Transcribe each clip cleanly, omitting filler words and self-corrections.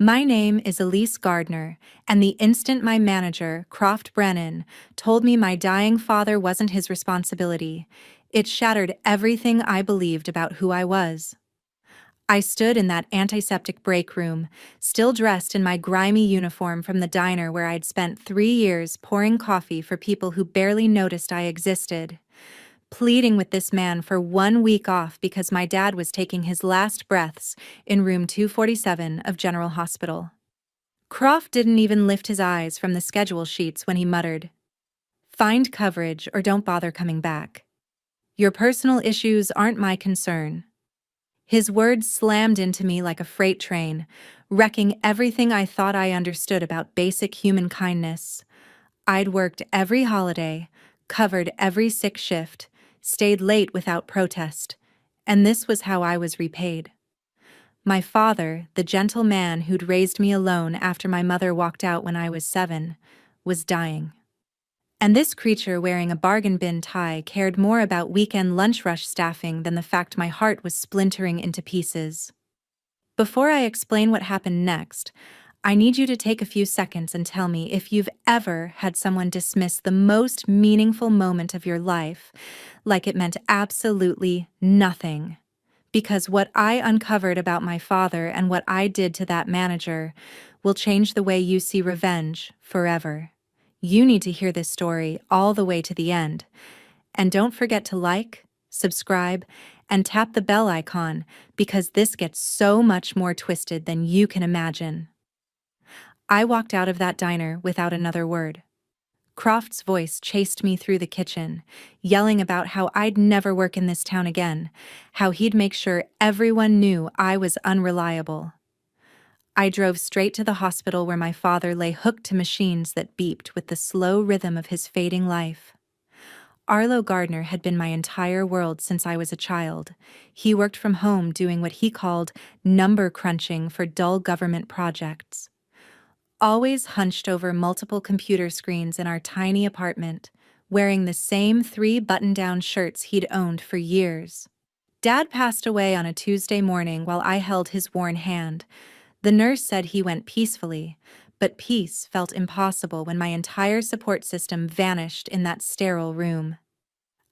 My name is Elise Gardner, and the instant my manager, Croft Brennan, told me my dying father wasn't his responsibility, it shattered everything I believed about who I was. I stood in that antiseptic break room, still dressed in my grimy uniform from the diner where I'd spent 3 years pouring coffee for people who barely noticed I existed, pleading with this man for 1 week off because my dad was taking his last breaths in room 247 of General Hospital. Croft didn't even lift his eyes from the schedule sheets when he muttered, "Find coverage or don't bother coming back. Your personal issues aren't my concern." His words slammed into me like a freight train, wrecking everything I thought I understood about basic human kindness. I'd worked every holiday, covered every sick shift, stayed late without protest, and this was how I was repaid. My father, the gentle man who'd raised me alone after my mother walked out when I was 7, was dying. And this creature wearing a bargain bin tie cared more about weekend lunch rush staffing than the fact my heart was splintering into pieces. Before I explain what happened next, I need you to take a few seconds and tell me if you've ever had someone dismiss the most meaningful moment of your life like it meant absolutely nothing. Because what I uncovered about my father and what I did to that manager will change the way you see revenge forever. You need to hear this story all the way to the end. And don't forget to like, subscribe, and tap the bell icon because this gets so much more twisted than you can imagine. I walked out of that diner without another word. Croft's voice chased me through the kitchen, yelling about how I'd never work in this town again, how he'd make sure everyone knew I was unreliable. I drove straight to the hospital where my father lay hooked to machines that beeped with the slow rhythm of his fading life. Arlo Gardner had been my entire world since I was a child. He worked from home doing what he called number crunching for dull government projects. Always hunched over multiple computer screens in our tiny apartment, wearing the same 3 button-down shirts he'd owned for years. Dad passed away on a Tuesday morning while I held his worn hand. The nurse said he went peacefully, but peace felt impossible when my entire support system vanished in that sterile room.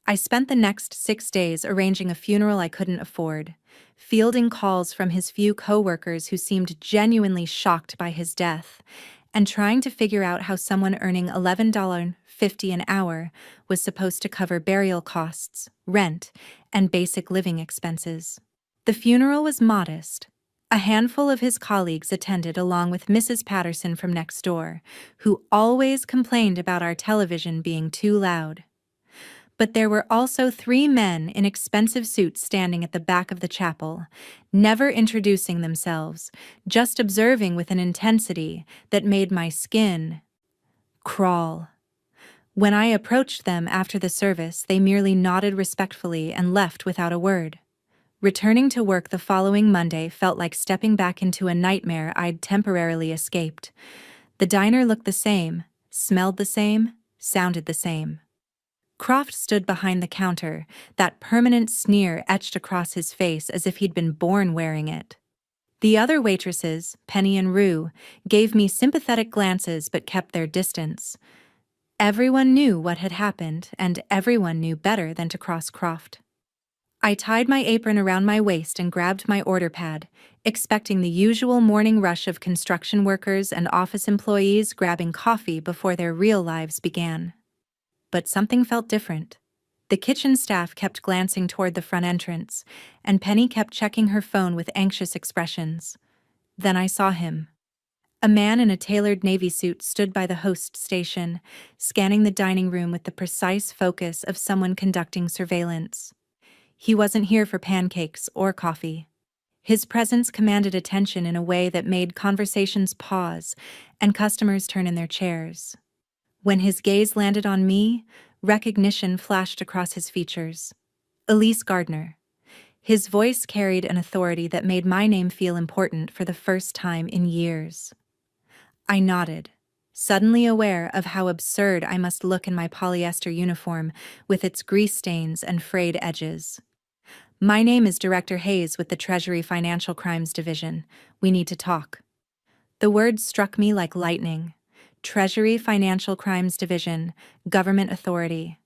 I spent the next 6 days arranging a funeral I couldn't afford, fielding calls from his few coworkers who seemed genuinely shocked by his death, and trying to figure out how someone earning $11.50 an hour was supposed to cover burial costs, rent, and basic living expenses. The funeral was modest. A handful of his colleagues attended along with Mrs. Patterson from next door, who always complained about our television being too loud. But there were also 3 men in expensive suits standing at the back of the chapel, never introducing themselves, just observing with an intensity that made my skin crawl. When I approached them after the service, they merely nodded respectfully and left without a word. Returning to work the following Monday felt like stepping back into a nightmare I'd temporarily escaped. The diner looked the same, smelled the same, sounded the same. Croft stood behind the counter, that permanent sneer etched across his face as if he'd been born wearing it. The other waitresses, Penny and Rue, gave me sympathetic glances but kept their distance. Everyone knew what had happened, and everyone knew better than to cross Croft. I tied my apron around my waist and grabbed my order pad, expecting the usual morning rush of construction workers and office employees grabbing coffee before their real lives began. But something felt different. The kitchen staff kept glancing toward the front entrance, and Penny kept checking her phone with anxious expressions. Then I saw him. A man in a tailored navy suit stood by the host station, scanning the dining room with the precise focus of someone conducting surveillance. He wasn't here for pancakes or coffee. His presence commanded attention in a way that made conversations pause and customers turn in their chairs. When his gaze landed on me, recognition flashed across his features. Elise Gardner. His voice carried an authority that made my name feel important for the first time in years. I nodded, suddenly aware of how absurd I must look in my polyester uniform with its grease stains and frayed edges. "My name is Director Hayes with the Treasury Financial Crimes Division. We need to talk." The words struck me like lightning. Treasury Financial Crimes Division, Government Authority.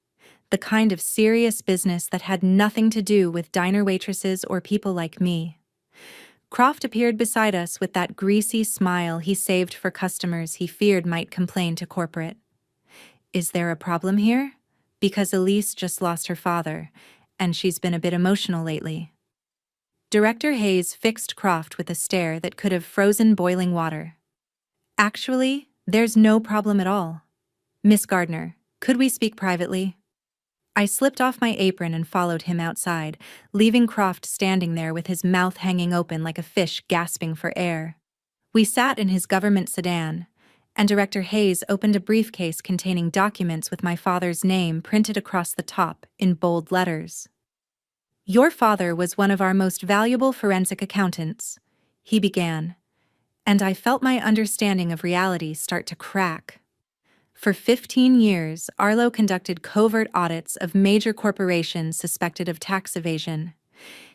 The kind of serious business that had nothing to do with diner waitresses or people like me. Croft appeared beside us with that greasy smile he saved for customers he feared might complain to corporate. Is there a problem here? Because Elise just lost her father, and she's been a bit emotional lately. Director Hayes fixed Croft with a stare that could have frozen boiling water. Actually, there's no problem at all. Miss Gardner, could we speak privately? I slipped off my apron and followed him outside, leaving Croft standing there with his mouth hanging open like a fish gasping for air. We sat in his government sedan, and Director Hayes opened a briefcase containing documents with my father's name printed across the top in bold letters. Your father was one of our most valuable forensic accountants, he began, and I felt my understanding of reality start to crack. For 15 years, Arlo conducted covert audits of major corporations suspected of tax evasion.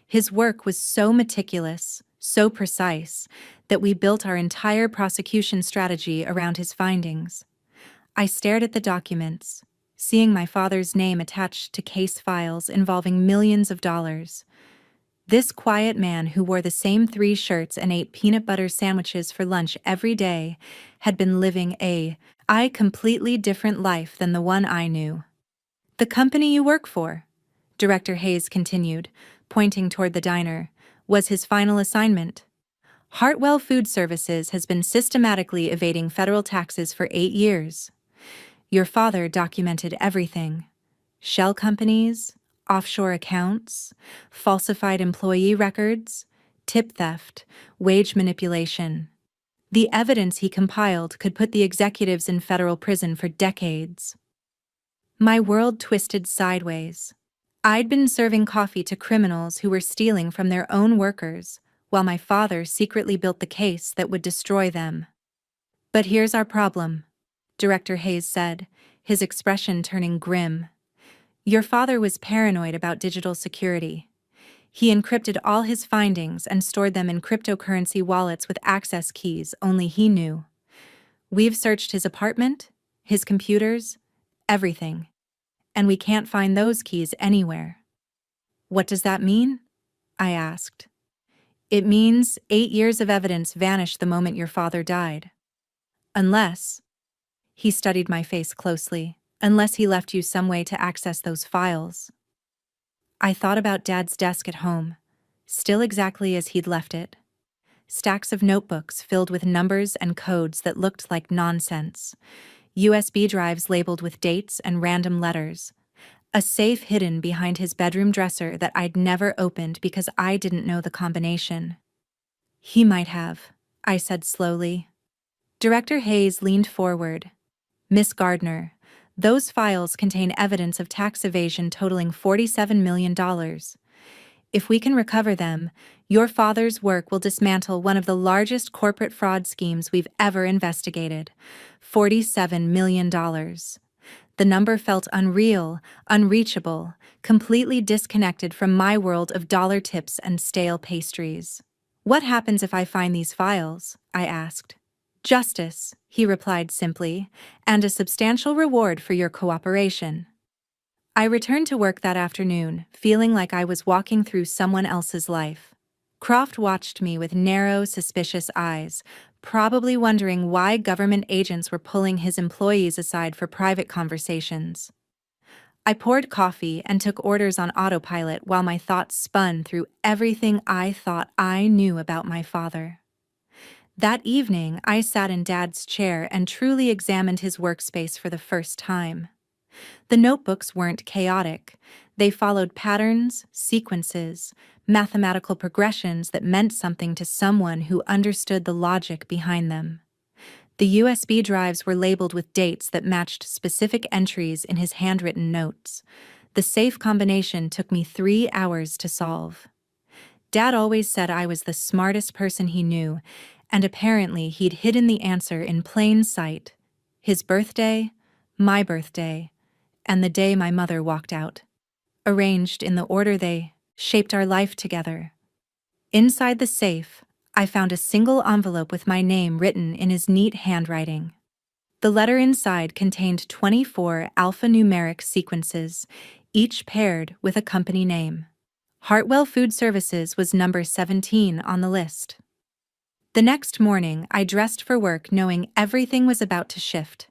His work was so meticulous, so precise, that we built our entire prosecution strategy around his findings. I stared at the documents, seeing my father's name attached to case files involving millions of dollars. This quiet man who wore the same 3 shirts and ate peanut butter sandwiches for lunch every day had been living a completely different life than the one I knew. The company you work for, Director Hayes continued, pointing toward the diner, was his final assignment. Hartwell Food Services has been systematically evading federal taxes for 8 years. Your father documented everything. Shell companies, offshore accounts, falsified employee records, tip theft, wage manipulation. The evidence he compiled could put the executives in federal prison for decades. My world twisted sideways. I'd been serving coffee to criminals who were stealing from their own workers, while my father secretly built the case that would destroy them. But here's our problem, Director Hayes said, his expression turning grim. Your father was paranoid about digital security. He encrypted all his findings and stored them in cryptocurrency wallets with access keys only he knew. We've searched his apartment, his computers, everything, and we can't find those keys anywhere. What does that mean? I asked. It means 8 years of evidence vanished the moment your father died. Unless, he studied my face closely, unless he left you some way to access those files. I thought about Dad's desk at home, still exactly as he'd left it. Stacks of notebooks filled with numbers and codes that looked like nonsense. USB drives labeled with dates and random letters. A safe hidden behind his bedroom dresser that I'd never opened because I didn't know the combination. He might have, I said slowly. Director Hayes leaned forward. Miss Gardner, those files contain evidence of tax evasion totaling $47 million. If we can recover them, your father's work will dismantle one of the largest corporate fraud schemes we've ever investigated. $47 million. The number felt unreal, unreachable, completely disconnected from my world of dollar tips and stale pastries. What happens if I find these files? I asked. Justice, he replied simply, and a substantial reward for your cooperation. I returned to work that afternoon, feeling like I was walking through someone else's life. Croft watched me with narrow, suspicious eyes, probably wondering why government agents were pulling his employees aside for private conversations. I poured coffee and took orders on autopilot while my thoughts spun through everything I thought I knew about my father. That evening, I sat in Dad's chair and truly examined his workspace for the first time. The notebooks weren't chaotic. They followed patterns, sequences, mathematical progressions that meant something to someone who understood the logic behind them. The USB drives were labeled with dates that matched specific entries in his handwritten notes. The safe combination took me 3 hours to solve. Dad always said I was the smartest person he knew, and apparently he'd hidden the answer in plain sight. His birthday, my birthday, and the day my mother walked out. Arranged in the order they shaped our life together. Inside the safe, I found a single envelope with my name written in his neat handwriting. The letter inside contained 24 alphanumeric sequences, each paired with a company name. Hartwell Food Services was number 17 on the list. The next morning, I dressed for work knowing everything was about to shift.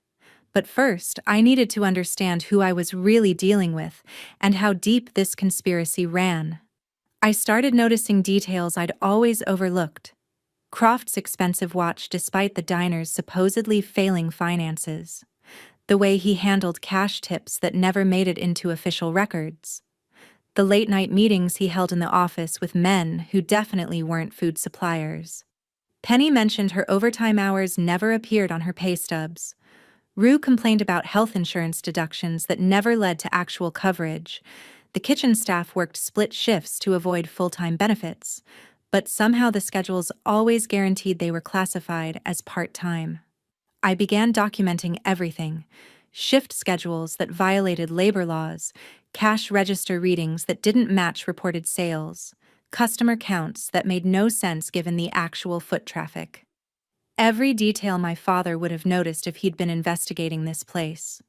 But first, I needed to understand who I was really dealing with and how deep this conspiracy ran. I started noticing details I'd always overlooked. Croft's expensive watch despite the diner's supposedly failing finances. The way he handled cash tips that never made it into official records. The late-night meetings he held in the office with men who definitely weren't food suppliers. Penny mentioned her overtime hours never appeared on her pay stubs. Rue complained about health insurance deductions that never led to actual coverage. The kitchen staff worked split shifts to avoid full-time benefits, but somehow the schedules always guaranteed they were classified as part-time. I began documenting everything: shift schedules that violated labor laws, cash register readings that didn't match reported sales, customer counts that made no sense given the actual foot traffic. Every detail my father would have noticed if he'd been investigating this place.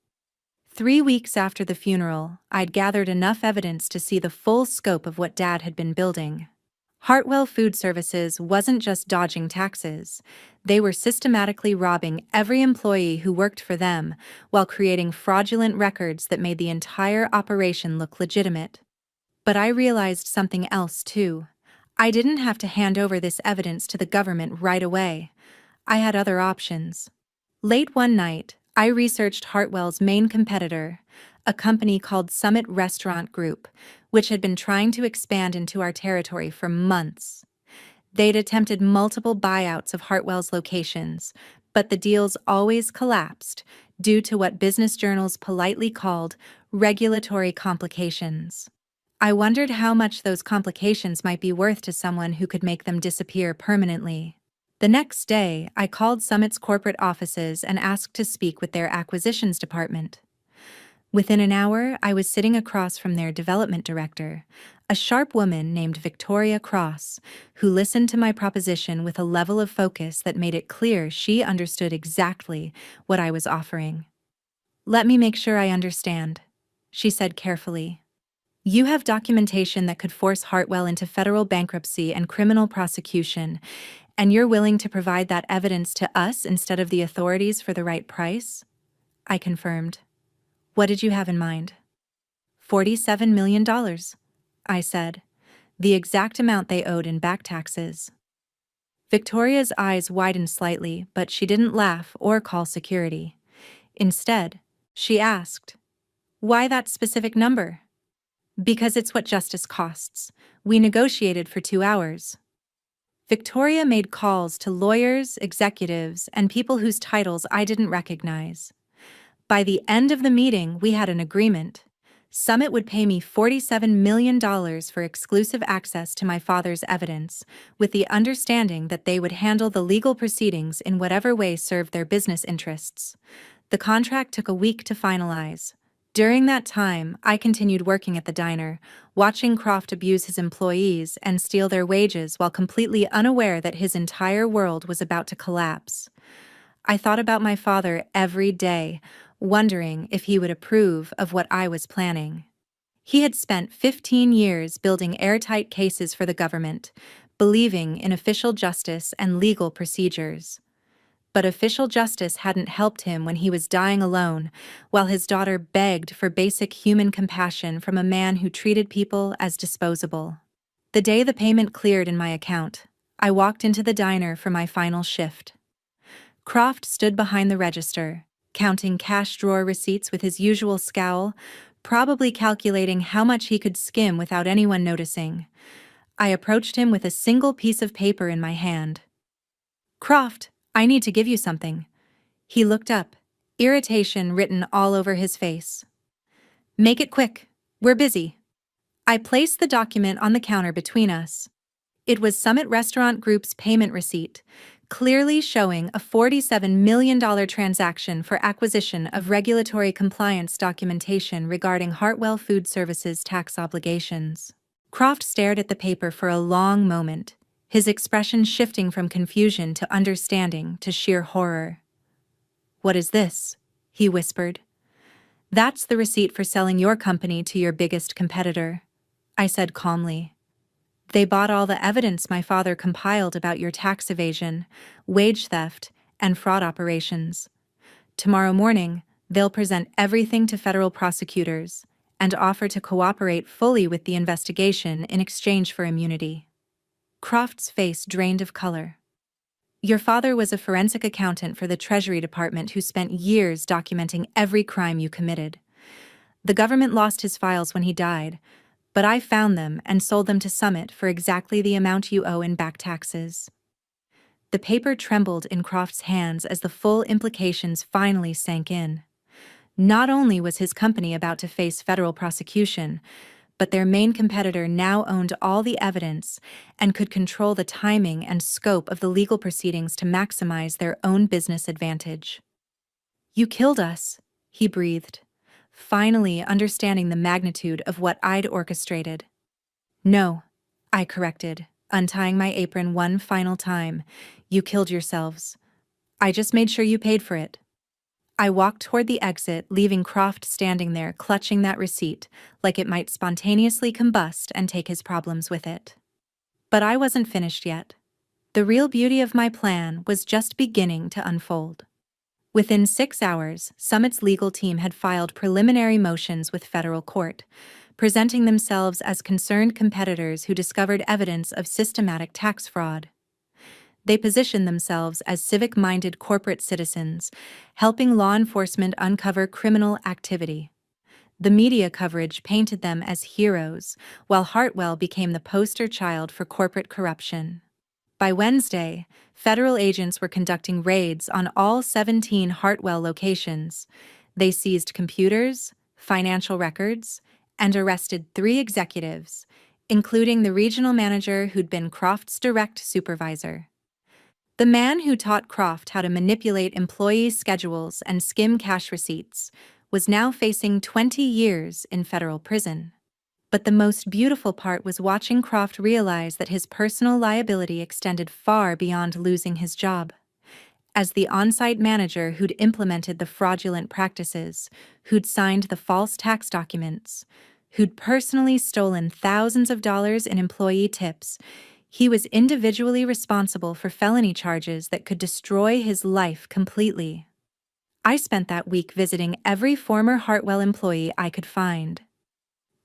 3 weeks after the funeral, I'd gathered enough evidence to see the full scope of what Dad had been building. Hartwell Food Services wasn't just dodging taxes. They were systematically robbing every employee who worked for them while creating fraudulent records that made the entire operation look legitimate. But I realized something else too. I didn't have to hand over this evidence to the government right away. I had other options. Late one night, I researched Hartwell's main competitor, a company called Summit Restaurant Group, which had been trying to expand into our territory for months. They'd attempted multiple buyouts of Hartwell's locations, but the deals always collapsed due to what business journals politely called regulatory complications. I wondered how much those complications might be worth to someone who could make them disappear permanently. The next day, I called Summit's corporate offices and asked to speak with their acquisitions department. Within an hour, I was sitting across from their development director, a sharp woman named Victoria Cross, who listened to my proposition with a level of focus that made it clear she understood exactly what I was offering. "Let me make sure I understand," she said carefully. "You have documentation that could force Hartwell into federal bankruptcy and criminal prosecution, and you're willing to provide that evidence to us instead of the authorities for the right price?" I confirmed. "What did you have in mind?" $47 million, I said, the exact amount they owed in back taxes. Victoria's eyes widened slightly, but she didn't laugh or call security. Instead, she asked, "Why that specific number?" "Because it's what justice costs. We negotiated for 2 hours." Victoria made calls to lawyers, executives, and people whose titles I didn't recognize. By the end of the meeting, we had an agreement. Summit would pay me $47 million for exclusive access to my father's evidence, with the understanding that they would handle the legal proceedings in whatever way served their business interests. The contract took a week to finalize. During that time, I continued working at the diner, watching Croft abuse his employees and steal their wages while completely unaware that his entire world was about to collapse. I thought about my father every day, wondering if he would approve of what I was planning. He had spent 15 years building airtight cases for the government, believing in official justice and legal procedures. But official justice hadn't helped him when he was dying alone, while his daughter begged for basic human compassion from a man who treated people as disposable. The day the payment cleared in my account, I walked into the diner for my final shift. Croft stood behind the register, counting cash drawer receipts with his usual scowl, probably calculating how much he could skim without anyone noticing. I approached him with a single piece of paper in my hand. "Croft, I need to give you something." He looked up, irritation written all over his face. "Make it quick. We're busy." I placed the document on the counter between us. It was Summit Restaurant Group's payment receipt, clearly showing a $47 million transaction for acquisition of regulatory compliance documentation regarding Hartwell Food Services tax obligations. Croft stared at the paper for a long moment, his expression shifting from confusion to understanding to sheer horror. "What is this?" he whispered. "That's the receipt for selling your company to your biggest competitor," I said calmly. "They bought all the evidence my father compiled about your tax evasion, wage theft, and fraud operations. Tomorrow morning, they'll present everything to federal prosecutors and offer to cooperate fully with the investigation in exchange for immunity." Croft's face drained of color. "Your father was a forensic accountant for the Treasury Department who spent years documenting every crime you committed. The government lost his files when he died, but I found them and sold them to Summit for exactly the amount you owe in back taxes." The paper trembled in Croft's hands as the full implications finally sank in. Not only was his company about to face federal prosecution, but their main competitor now owned all the evidence and could control the timing and scope of the legal proceedings to maximize their own business advantage. "You killed us," he breathed, finally understanding the magnitude of what I'd orchestrated. "No," I corrected, untying my apron one final time. "You killed yourselves. I just made sure you paid for it." I walked toward the exit, leaving Croft standing there clutching that receipt like it might spontaneously combust and take his problems with it. But I wasn't finished yet. The real beauty of my plan was just beginning to unfold. Within 6 hours, Summit's legal team had filed preliminary motions with federal court, presenting themselves as concerned competitors who discovered evidence of systematic tax fraud. They positioned themselves as civic-minded corporate citizens, helping law enforcement uncover criminal activity. The media coverage painted them as heroes, while Hartwell became the poster child for corporate corruption. By Wednesday, federal agents were conducting raids on all 17 Hartwell locations. They seized computers, financial records, and arrested 3 executives, including the regional manager who'd been Croft's direct supervisor. The man who taught Croft how to manipulate employee schedules and skim cash receipts was now facing 20 years in federal prison. But the most beautiful part was watching Croft realize that his personal liability extended far beyond losing his job. As the on-site manager who'd implemented the fraudulent practices, who'd signed the false tax documents, who'd personally stolen thousands of dollars in employee tips, he was individually responsible for felony charges that could destroy his life completely. I spent that week visiting every former Hartwell employee I could find.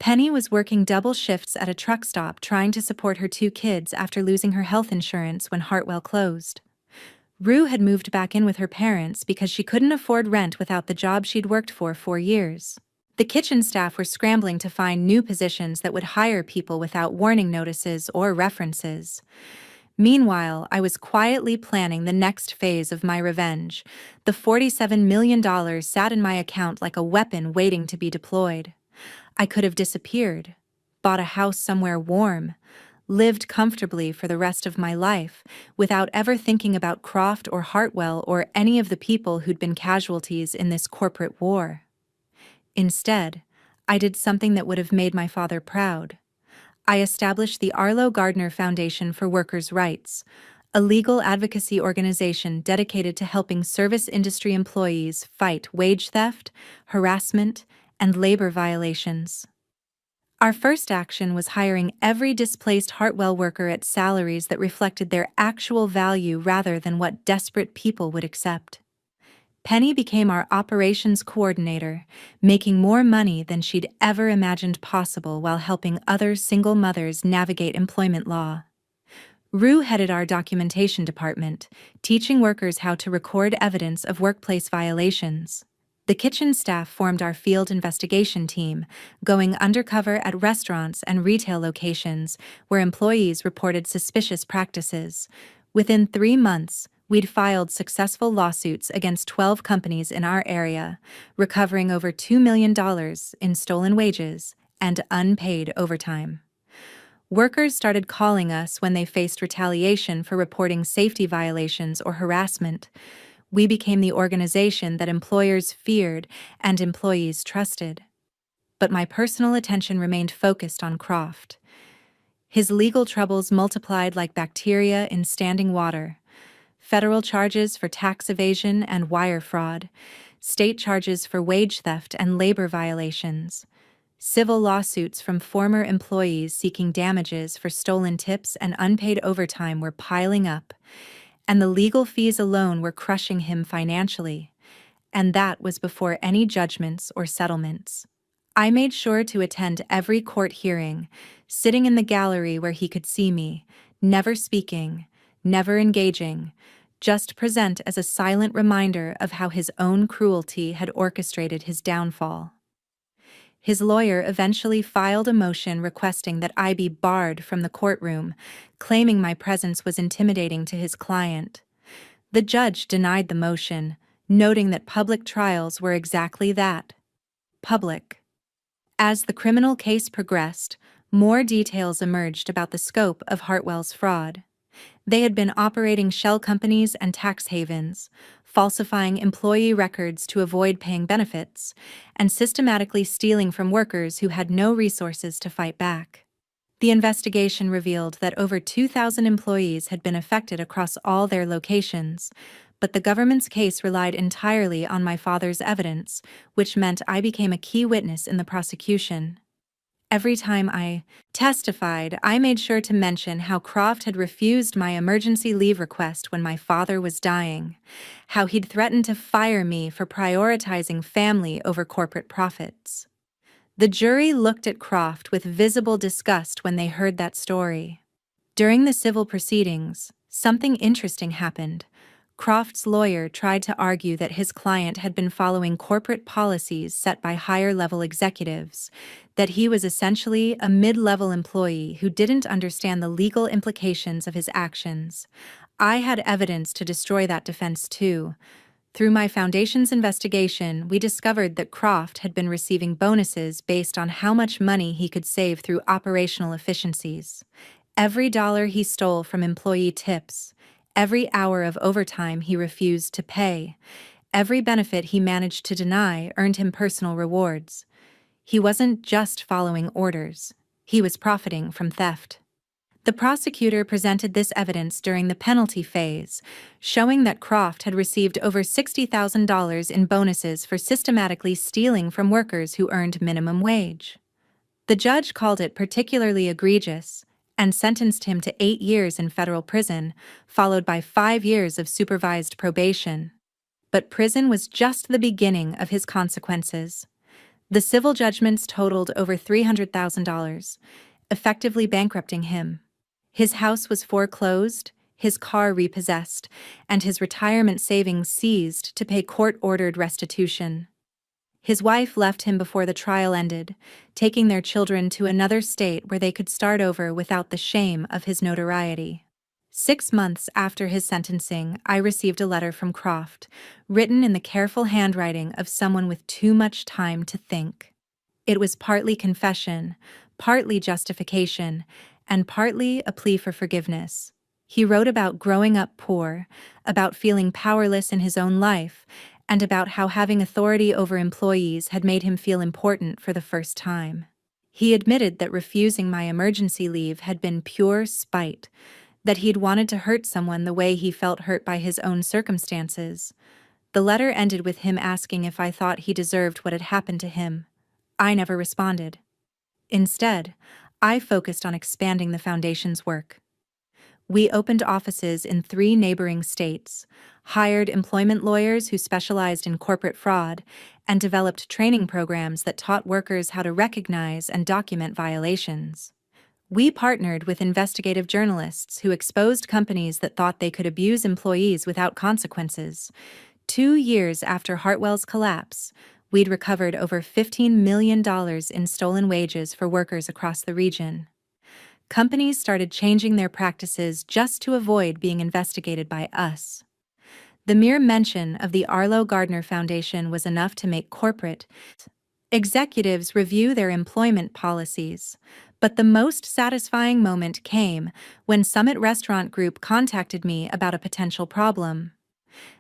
Penny was working double shifts at a truck stop trying to support her 2 kids after losing her health insurance when Hartwell closed. Rue had moved back in with her parents because she couldn't afford rent without the job she'd worked for 4 years. The kitchen staff were scrambling to find new positions that would hire people without warning notices or references. Meanwhile, I was quietly planning the next phase of my revenge. The $47 million sat in my account like a weapon waiting to be deployed. I could have disappeared, bought a house somewhere warm, lived comfortably for the rest of my life without ever thinking about Croft or Hartwell or any of the people who'd been casualties in this corporate war. Instead, I did something that would have made my father proud. I established the Arlo Gardner Foundation for Workers' Rights, a legal advocacy organization dedicated to helping service industry employees fight wage theft, harassment, and labor violations. Our first action was hiring every displaced Hartwell worker at salaries that reflected their actual value rather than what desperate people would accept. Penny became our operations coordinator, making more money than she'd ever imagined possible while helping other single mothers navigate employment law. Rue headed our documentation department, teaching workers how to record evidence of workplace violations. The kitchen staff formed our field investigation team, going undercover at restaurants and retail locations where employees reported suspicious practices. Within 3 months, we'd filed successful lawsuits against 12 companies in our area, recovering over $2 million in stolen wages and unpaid overtime. Workers started calling us when they faced retaliation for reporting safety violations or harassment. We became the organization that employers feared and employees trusted. But my personal attention remained focused on Croft. His legal troubles multiplied like bacteria in standing water. Federal charges for tax evasion and wire fraud, state charges for wage theft and labor violations, civil lawsuits from former employees seeking damages for stolen tips and unpaid overtime were piling up, and the legal fees alone were crushing him financially. And that was before any judgments or settlements. I made sure to attend every court hearing, sitting in the gallery where he could see me, never speaking, never engaging, just present as a silent reminder of how his own cruelty had orchestrated his downfall. His lawyer eventually filed a motion requesting that I be barred from the courtroom, claiming my presence was intimidating to his client. The judge denied the motion, noting that public trials were exactly that: public. As the criminal case progressed, more details emerged about the scope of Hartwell's fraud. They had been operating shell companies and tax havens, falsifying employee records to avoid paying benefits, and systematically stealing from workers who had no resources to fight back. The investigation revealed that over 2,000 employees had been affected across all their locations, but the government's case relied entirely on my father's evidence, which meant I became a key witness in the prosecution. Every time I testified, I made sure to mention how Croft had refused my emergency leave request when my father was dying, how he'd threatened to fire me for prioritizing family over corporate profits. The jury looked at Croft with visible disgust when they heard that story. During the civil proceedings, something interesting happened. Croft's lawyer tried to argue that his client had been following corporate policies set by higher-level executives, that he was essentially a mid-level employee who didn't understand the legal implications of his actions. I had evidence to destroy that defense too. Through my foundation's investigation, we discovered that Croft had been receiving bonuses based on how much money he could save through operational efficiencies. Every dollar he stole from employee tips, every hour of overtime he refused to pay, every benefit he managed to deny earned him personal rewards. He wasn't just following orders, he was profiting from theft. The prosecutor presented this evidence during the penalty phase, showing that Croft had received over $60,000 in bonuses for systematically stealing from workers who earned minimum wage. The judge called it particularly egregious and sentenced him to 8 years in federal prison, followed by 5 years of supervised probation. But prison was just the beginning of his consequences. The civil judgments totaled over $300,000, effectively bankrupting him. His house was foreclosed, his car repossessed, and his retirement savings seized to pay court-ordered restitution. His wife left him before the trial ended, taking their children to another state where they could start over without the shame of his notoriety. 6 months after his sentencing, I received a letter from Croft, written in the careful handwriting of someone with too much time to think. It was partly confession, partly justification, and partly a plea for forgiveness. He wrote about growing up poor, about feeling powerless in his own life, and about how having authority over employees had made him feel important for the first time. He admitted that refusing my emergency leave had been pure spite, that he'd wanted to hurt someone the way he felt hurt by his own circumstances. The letter ended with him asking if I thought he deserved what had happened to him. I never responded. Instead, I focused on expanding the foundation's work. We opened offices in 3 neighboring states, hired employment lawyers who specialized in corporate fraud, and developed training programs that taught workers how to recognize and document violations. We partnered with investigative journalists who exposed companies that thought they could abuse employees without consequences. 2 years after Hartwell's collapse, we'd recovered over $15 million in stolen wages for workers across the region. Companies started changing their practices just to avoid being investigated by us. The mere mention of the Arlo Gardner Foundation was enough to make corporate executives review their employment policies. But the most satisfying moment came when Summit Restaurant Group contacted me about a potential problem.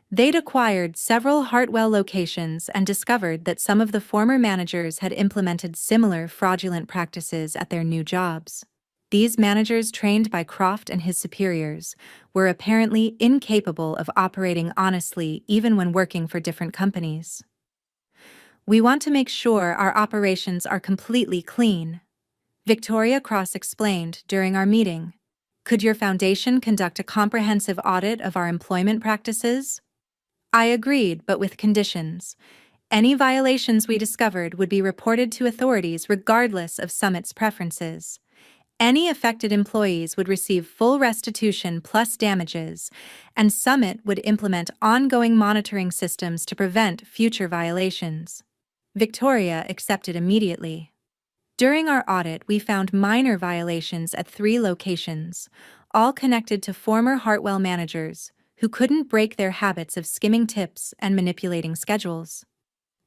They'd acquired several Hartwell locations and discovered that some of the former managers had implemented similar fraudulent practices at their new jobs. These managers, trained by Croft and his superiors, were apparently incapable of operating honestly even when working for different companies. "We want to make sure our operations are completely clean," Victoria Cross explained during our meeting. "Could your foundation conduct a comprehensive audit of our employment practices?" I agreed, but with conditions. Any violations we discovered would be reported to authorities regardless of Summit's preferences. Any affected employees would receive full restitution plus damages, and Summit would implement ongoing monitoring systems to prevent future violations. Victoria accepted immediately. During our audit, we found minor violations at 3 locations, all connected to former Hartwell managers who couldn't break their habits of skimming tips and manipulating schedules.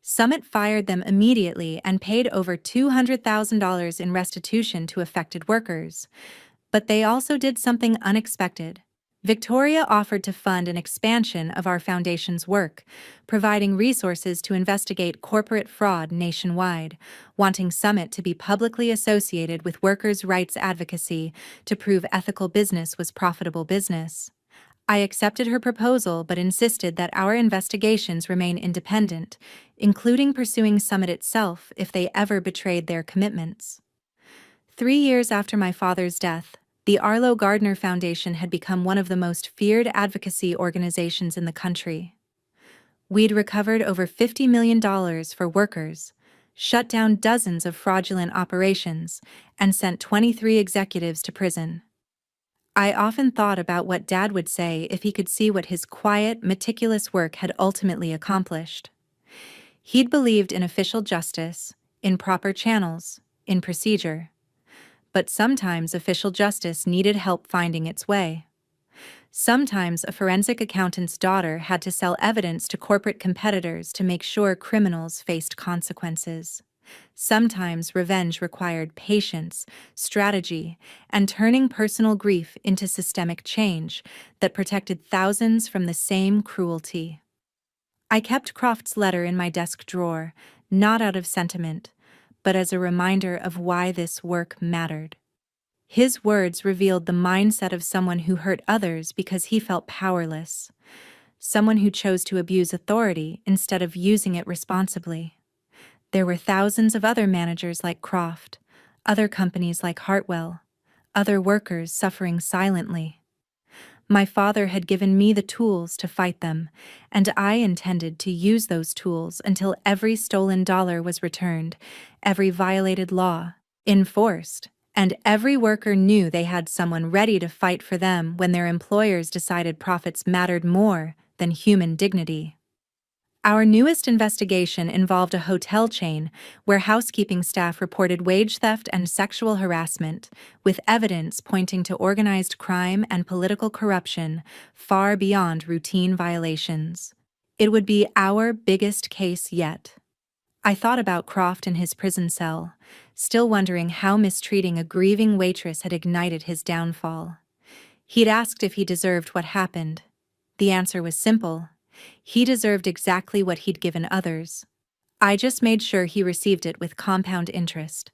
Summit fired them immediately and paid over $200,000 in restitution to affected workers. But they also did something unexpected. Victoria offered to fund an expansion of our foundation's work, providing resources to investigate corporate fraud nationwide, wanting Summit to be publicly associated with workers' rights advocacy to prove ethical business was profitable business. I accepted her proposal but insisted that our investigations remain independent, including pursuing Summit itself if they ever betrayed their commitments. 3 years after my father's death, the Arlo Gardner Foundation had become one of the most feared advocacy organizations in the country. We'd recovered over $50 million for workers, shut down dozens of fraudulent operations, and sent 23 executives to prison. I often thought about what Dad would say if he could see what his quiet, meticulous work had ultimately accomplished. He'd believed in official justice, in proper channels, in procedure. But sometimes official justice needed help finding its way. Sometimes a forensic accountant's daughter had to sell evidence to corporate competitors to make sure criminals faced consequences. Sometimes revenge required patience, strategy, and turning personal grief into systemic change that protected thousands from the same cruelty. I kept Croft's letter in my desk drawer, not out of sentiment, but as a reminder of why this work mattered. His words revealed the mindset of someone who hurt others because he felt powerless, someone who chose to abuse authority instead of using it responsibly. There were thousands of other managers like Croft, other companies like Hartwell, other workers suffering silently. My father had given me the tools to fight them, and I intended to use those tools until every stolen dollar was returned, every violated law enforced, and every worker knew they had someone ready to fight for them when their employers decided profits mattered more than human dignity. Our newest investigation involved a hotel chain where housekeeping staff reported wage theft and sexual harassment, with evidence pointing to organized crime and political corruption far beyond routine violations. It would be our biggest case yet. I thought about Croft in his prison cell, still wondering how mistreating a grieving waitress had ignited his downfall. He'd asked if he deserved what happened. The answer was simple. He deserved exactly what he'd given others. I just made sure he received it with compound interest.